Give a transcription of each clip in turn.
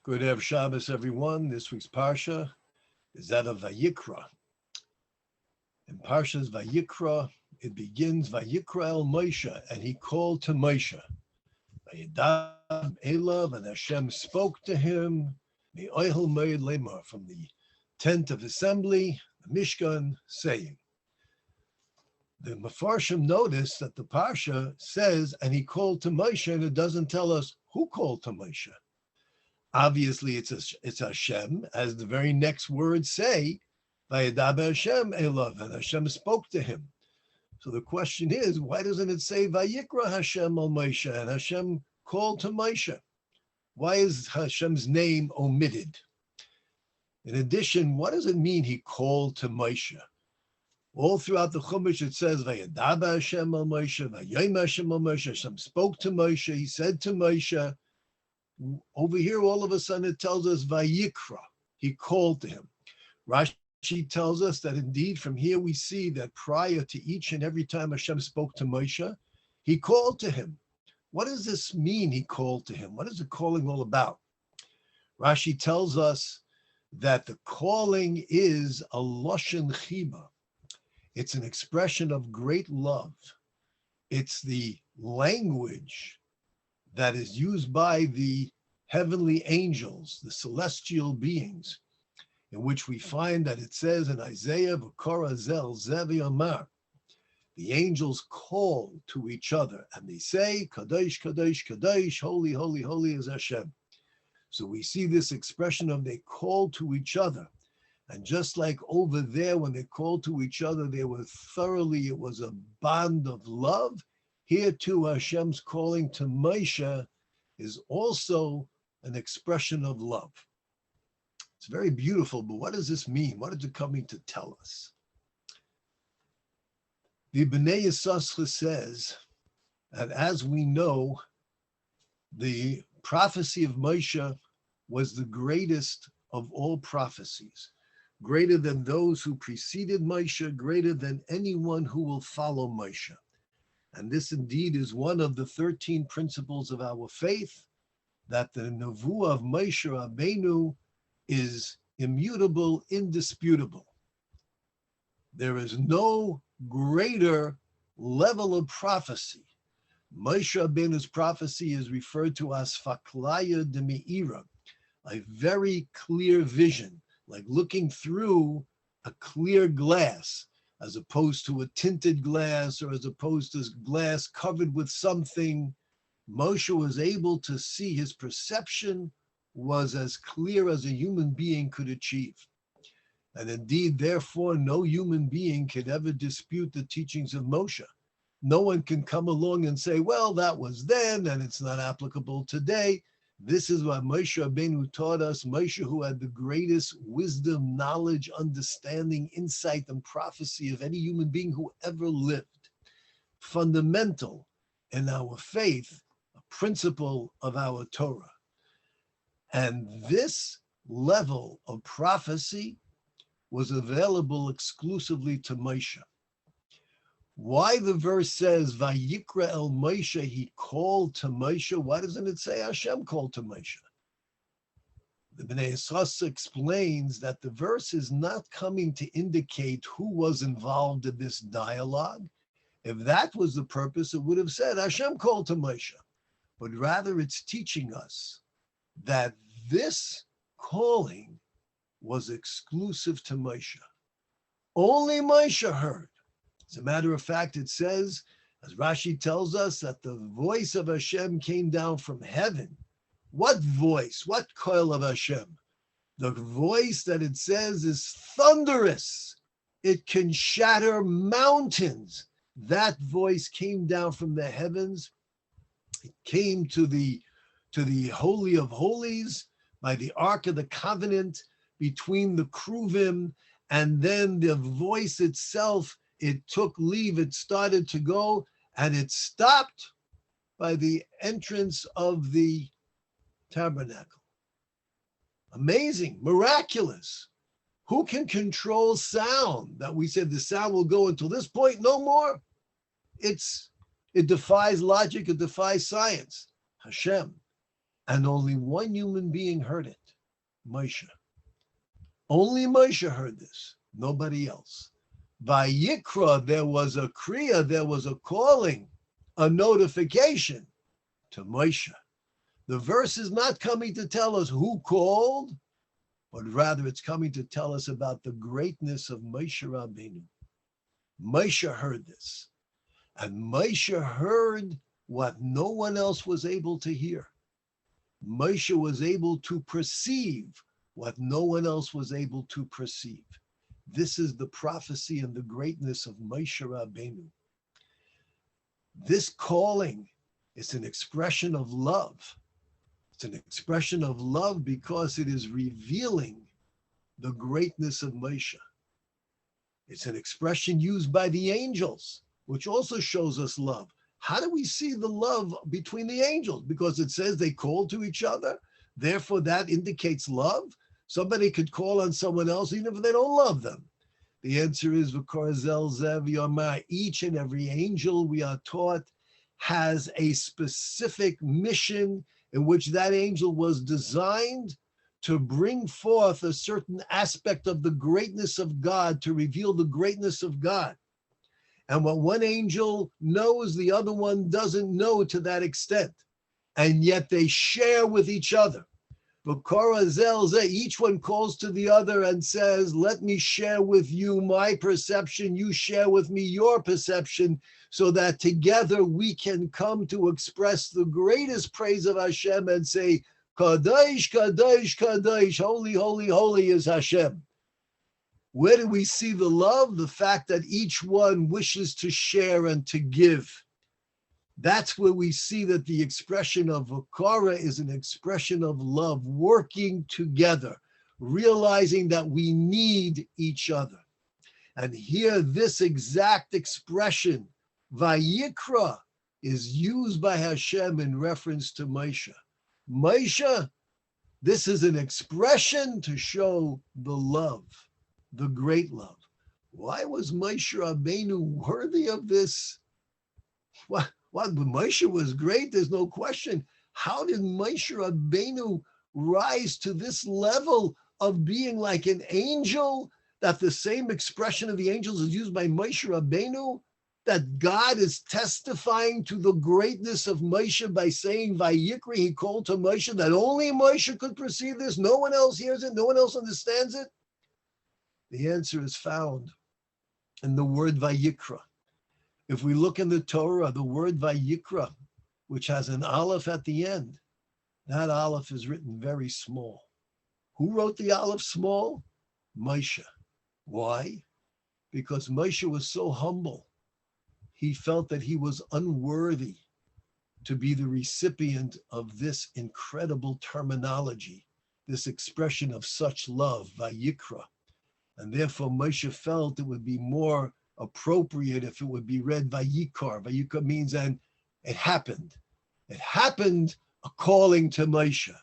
Good Erev Shabbos, everyone. This week's Parsha is that of Vayikra. In Parshas Vayikra, it begins, Vayikra el Moshe, and he called to Moshe. Vayadav Elav, and Hashem spoke to him, Me'ohel Moed Lemar, from the tent of assembly, the Mishkan, saying. The Mefarshim notice that the Parsha says, and he called to Moshe, and it doesn't tell us who called to Moshe. Obviously, it's Hashem, as the very next words say, Vayadaber Hashem Elav, and Hashem spoke to him. So the question is, why doesn't it say Vayikra Hashem al Moshe, and Hashem called to Moshe? Why is Hashem's name omitted? In addition, what does it mean he called to Moshe? All throughout the Chumash it says Vayadaber Hashem al Moshe, Vayom Hashem al Moshe. Hashem spoke to Moshe, he said to Moshe. Over here, all of a sudden, it tells us Vayikra. He called to him. Rashi tells us that indeed, from here we see that prior to each and every time Hashem spoke to Moshe, he called to him. What does this mean, he called to him? What is the calling all about? Rashi tells us that the calling is a loshen chiba. It's an expression of great love. It's the language that is used by the heavenly angels, the celestial beings, in which we find that it says in Isaiah, V'kora zel zevi amar, the angels call to each other, and they say, Kadosh, Kadosh, Kadosh, holy, holy, holy is Hashem. So we see this expression of they call to each other. And just like over there, when they called to each other, it was a bond of love. Here too, Hashem's calling to Moshe is also an expression of love. It's very beautiful, but what does this mean? What is it coming to tell us? The Bnei Yisachar says, and as we know, the prophecy of Moshe was the greatest of all prophecies, greater than those who preceded Moshe, greater than anyone who will follow Moshe. And this indeed is one of the 13 principles of our faith, that the Nevuah of Moshe Rabbeinu is immutable, indisputable. There is no greater level of prophecy. Moshe Rabbeinu's prophecy is referred to as faklaya de me'ira, a very clear vision, like looking through a clear glass, as opposed to a tinted glass or as opposed to glass covered with something. Moshe was able to see, his perception was as clear as a human being could achieve. And indeed, therefore, no human being could ever dispute the teachings of Moshe. No one can come along and say, well, that was then and it's not applicable today. This is what Moshe Rabbeinu taught us, Moshe who had the greatest wisdom, knowledge, understanding, insight, and prophecy of any human being who ever lived. Fundamental in our faith, a principle of our Torah. And this level of prophecy was available exclusively to Moshe. Why the verse says, Vayikra el Moshe, he called to Moshe? Why doesn't it say Hashem called to Moshe? The Bnei Yisachar explains that the verse is not coming to indicate who was involved in this dialogue. If that was the purpose, it would have said Hashem called to Moshe. But rather it's teaching us that this calling was exclusive to Moshe. Only Moshe heard. As a matter of fact, it says, as Rashi tells us, that the voice of Hashem came down from heaven. What voice? What koil of Hashem? The voice that it says is thunderous. It can shatter mountains. That voice came down from the heavens. It came to the Holy of Holies by the Ark of the Covenant between the Kruvim, and then the voice itself, it took leave, it started to go, and it stopped by the entrance of the tabernacle. Amazing, miraculous. Who can control sound? That we said the sound will go until this point, no more. It defies logic, it defies science. Hashem. And only one human being heard it, Moshe. Only Moshe heard this, nobody else. Vayikra, there was a kriya, there was a calling, a notification to Moshe. The verse is not coming to tell us who called, but rather it's coming to tell us about the greatness of Moshe Rabbeinu. Moshe heard this, and Moshe heard what no one else was able to hear. Moshe was able to perceive what no one else was able to perceive. This is the prophecy and the greatness of Moshe Rabbeinu. This calling is an expression of love. It's an expression of love because it is revealing the greatness of Moshe. It's an expression used by the angels, which also shows us love. How do we see the love between the angels? Because it says they call to each other. Therefore, that indicates love. Somebody could call on someone else even if they don't love them. The answer is, each and every angel, we are taught, has a specific mission in which that angel was designed to bring forth a certain aspect of the greatness of God, to reveal the greatness of God. And what one angel knows, the other one doesn't know to that extent. And yet they share with each other. Each one calls to the other and says, let me share with you my perception, you share with me your perception, so that together we can come to express the greatest praise of Hashem and say, Kadosh, Kadosh, Kadosh, holy, holy, holy is Hashem. Where do we see the love? The fact that each one wishes to share and to give. That's where we see that the expression of Vakara is an expression of love, working together, realizing that we need each other. And here, this exact expression, Vayikra, is used by Hashem in reference to Moshe. Moshe, this is an expression to show the love, the great love. Why was Moshe Rabbeinu worthy of this? What Moshe was great, there's no question. How did Moshe Rabbeinu rise to this level of being like an angel, that the same expression of the angels is used by Moshe Rabbeinu? That God is testifying to the greatness of Moshe by saying, Vayikra, he called to Moshe, that only Moshe could perceive this, no one else hears it, no one else understands it? The answer is found in the word Vayikra. If we look in the Torah, the word Vayikra, which has an aleph at the end, that aleph is written very small. Who wrote the aleph small? Moshe. Why? Because Moshe was so humble. He felt that he was unworthy to be the recipient of this incredible terminology, this expression of such love, Vayikra. And therefore Moshe felt it would be more appropriate if it would be read Vayikar. Vayikar means, and it happened. It happened according to Moshe,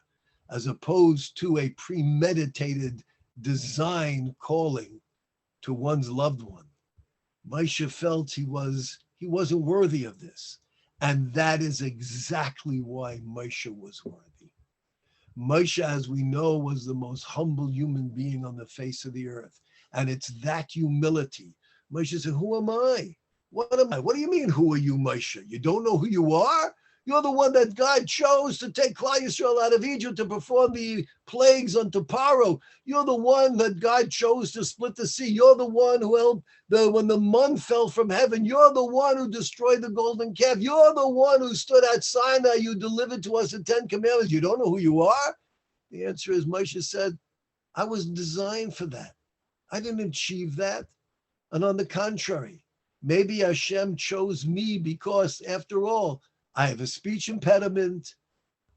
as opposed to a premeditated design calling to one's loved one. Moshe felt he wasn't worthy of this. And that is exactly why Moshe was worthy. Moshe, as we know, was the most humble human being on the face of the earth. And it's that humility. Moshe said, who am I? What am I? What do you mean, who are you, Moshe? You don't know who you are? You're the one that God chose to take Klal Yisrael out of Egypt to perform the plagues unto Paro. You're the one that God chose to split the sea. You're the one who helped when the man fell from heaven. You're the one who destroyed the golden calf. You're the one who stood at Sinai. You delivered to us the 10 commandments. You don't know who you are? The answer is, Moshe said, I was designed for that. I didn't achieve that. And on the contrary, maybe Hashem chose me because, after all, I have a speech impediment.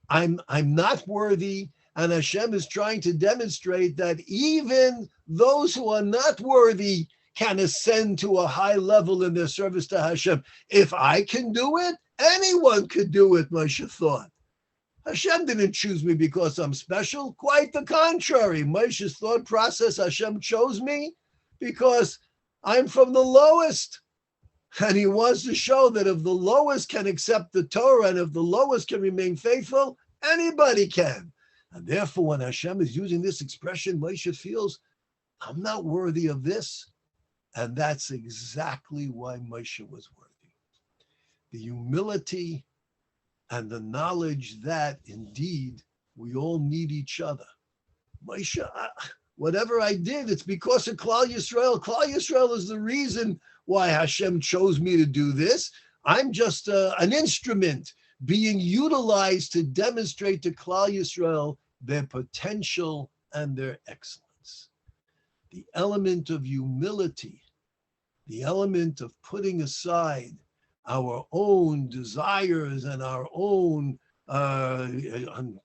I'm not worthy. And Hashem is trying to demonstrate that even those who are not worthy can ascend to a high level in their service to Hashem. If I can do it, anyone could do it, Moshe thought. Hashem didn't choose me because I'm special. Quite the contrary. Moshe's thought process, Hashem chose me because I'm from the lowest. And he wants to show that if the lowest can accept the Torah and if the lowest can remain faithful, Anybody can. And therefore, when Hashem is using this expression, Moshe feels, I'm not worthy of this. And that's exactly why Moshe was worthy. The humility and the knowledge that indeed we all need each other. Moshe, whatever I did, it's because of Klal Yisrael. Klal Yisrael is the reason why Hashem chose me to do this. I'm just an instrument being utilized to demonstrate to Klal Yisrael their potential and their excellence. The element of humility, the element of putting aside our own desires and our own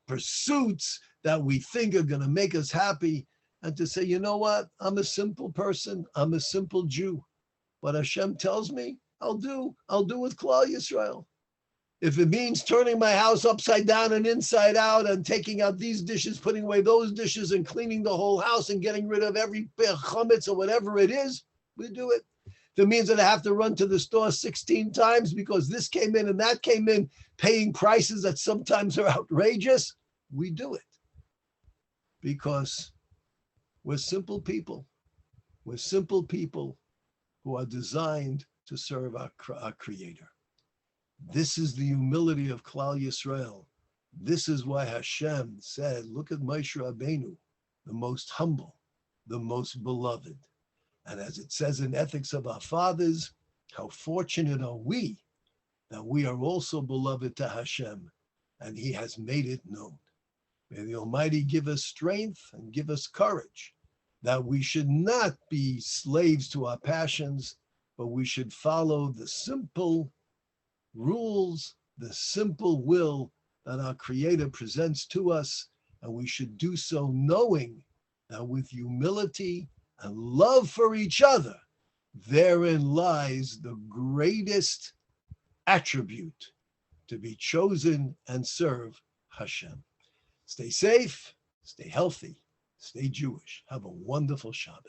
pursuits that we think are going to make us happy, and to say, you know what, I'm a simple person, I'm a simple Jew. What Hashem tells me, I'll do with Klal Yisrael. If it means turning my house upside down and inside out and taking out these dishes, putting away those dishes and cleaning the whole house and getting rid of every chametz or whatever it is, we do it. If it means that I have to run to the store 16 times because this came in and that came in, paying prices that sometimes are outrageous, we do it. Because we're simple people. We're simple people who are designed to serve our Creator. This is the humility of Klal Yisrael. This is why Hashem said, look at Moshe Rabbeinu, the most humble, the most beloved. And as it says in Ethics of Our Fathers, how fortunate are we that we are also beloved to Hashem, and He has made it known. May the Almighty give us strength and give us courage, that we should not be slaves to our passions, but we should follow the simple rules, the simple will that our Creator presents to us, and we should do so knowing that with humility and love for each other, therein lies the greatest attribute to be chosen and serve Hashem. Stay safe, stay healthy, stay Jewish. Have a wonderful Shabbat.